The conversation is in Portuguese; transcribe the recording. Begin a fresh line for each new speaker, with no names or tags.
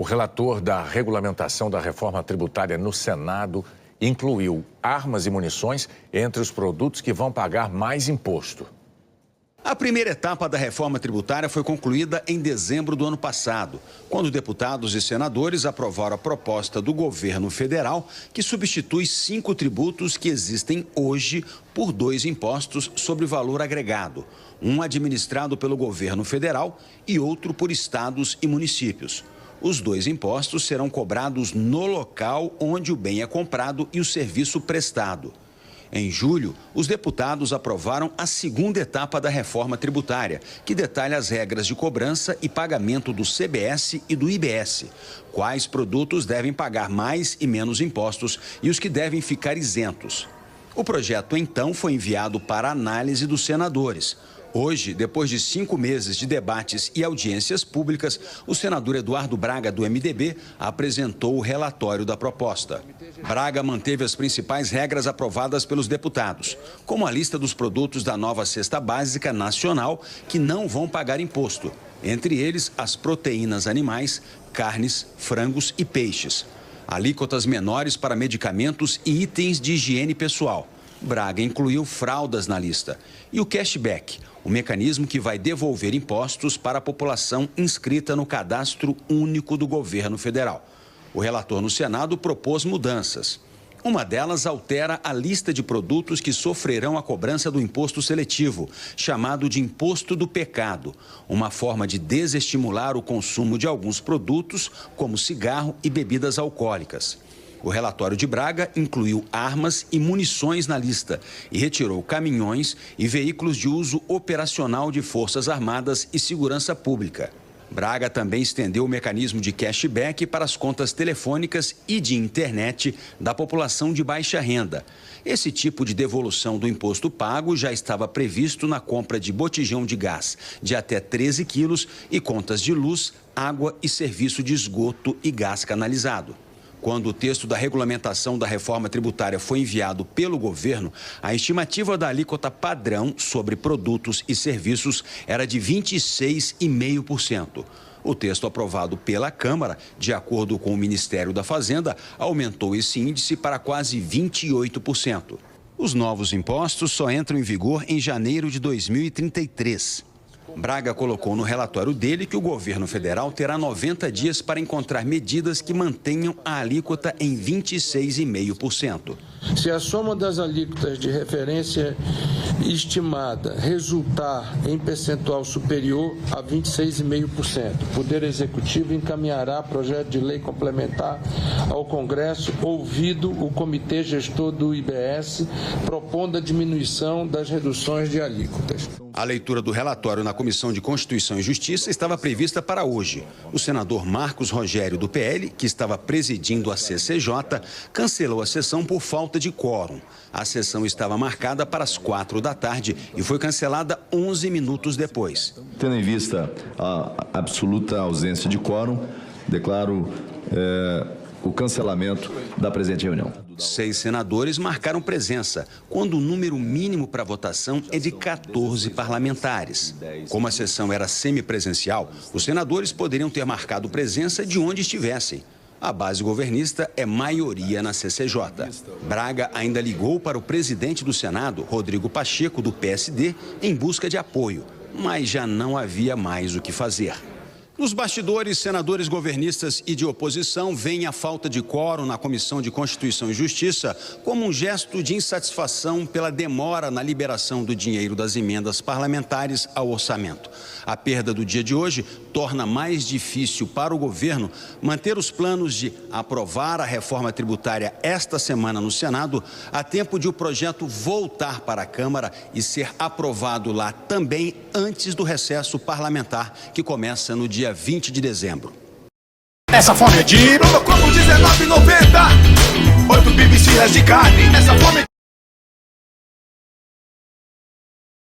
O relator da regulamentação da reforma tributária no Senado incluiu armas e munições entre os produtos que vão pagar mais imposto.
A primeira etapa da reforma tributária foi concluída em dezembro do ano passado, quando deputados e senadores aprovaram a proposta do governo federal que substitui 5 tributos que existem hoje por 2 impostos sobre valor agregado, um administrado pelo governo federal e outro por estados e municípios. Os 2 impostos serão cobrados no local onde o bem é comprado e o serviço prestado. Em julho, os deputados aprovaram a segunda etapa da reforma tributária, que detalha as regras de cobrança e pagamento do CBS e do IBS, quais produtos devem pagar mais e menos impostos e os que devem ficar isentos. O projeto, então, foi enviado para análise dos senadores. Hoje, depois de 5 meses de debates e audiências públicas, o senador Eduardo Braga, do MDB, apresentou o relatório da proposta. Braga manteve as principais regras aprovadas pelos deputados, como a lista dos produtos da nova cesta básica nacional que não vão pagar imposto, entre eles as proteínas animais, carnes, frangos e peixes. Alíquotas menores para medicamentos e itens de higiene pessoal. Braga incluiu fraldas na lista. E o cashback, o mecanismo que vai devolver impostos para a população inscrita no cadastro único do governo federal. O relator no Senado propôs mudanças. Uma delas altera a lista de produtos que sofrerão a cobrança do imposto seletivo, chamado de imposto do pecado, uma forma de desestimular o consumo de alguns produtos, como cigarro e bebidas alcoólicas. O relatório de Braga incluiu armas e munições na lista e retirou caminhões e veículos de uso operacional de Forças Armadas e Segurança Pública. Braga também estendeu o mecanismo de cashback para as contas telefônicas e de internet da população de baixa renda. Esse tipo de devolução do imposto pago já estava previsto na compra de botijão de gás de até 13 quilos e contas de luz, água e serviço de esgoto e gás canalizado. Quando o texto da regulamentação da reforma tributária foi enviado pelo governo, a estimativa da alíquota padrão sobre produtos e serviços era de 26,5%. O texto aprovado pela Câmara, de acordo com o Ministério da Fazenda, aumentou esse índice para quase 28%. Os novos impostos só entram em vigor em janeiro de 2033. Braga colocou no relatório dele que o governo federal terá 90 dias para encontrar medidas que mantenham a alíquota em 26,5%.
Se a soma das alíquotas de referência estimada resultar em percentual superior a 26,5%, o Poder Executivo encaminhará projeto de lei complementar ao Congresso, ouvido o Comitê Gestor do IBS, propondo a diminuição das reduções de alíquotas.
A leitura do relatório na Comissão de Constituição e Justiça estava prevista para hoje. O senador Marcos Rogério, do PL, que estava presidindo a CCJ, cancelou a sessão por falta de quórum. A sessão estava marcada para as 4 da tarde e foi cancelada 11 minutos depois.
Tendo em vista a absoluta ausência de quórum, declaro o cancelamento da presente reunião.
6 senadores marcaram presença, quando o número mínimo para votação é de 14 parlamentares. Como a sessão era semipresencial, os senadores poderiam ter marcado presença de onde estivessem. A base governista é maioria na CCJ. Braga ainda ligou para o presidente do Senado, Rodrigo Pacheco, do PSD, em busca de apoio, mas já não havia mais o que fazer. Nos bastidores, senadores governistas e de oposição veem a falta de quórum na Comissão de Constituição e Justiça como um gesto de insatisfação pela demora na liberação do dinheiro das emendas parlamentares ao orçamento. A perda do dia de hoje torna mais difícil para o governo manter os planos de aprovar a reforma tributária esta semana no Senado, a tempo de o projeto voltar para a Câmara e ser aprovado lá também antes do recesso parlamentar, que começa no dia 20 de dezembro.
Essa fome é de... Como 19,90 8 bibis de carne. Essa fome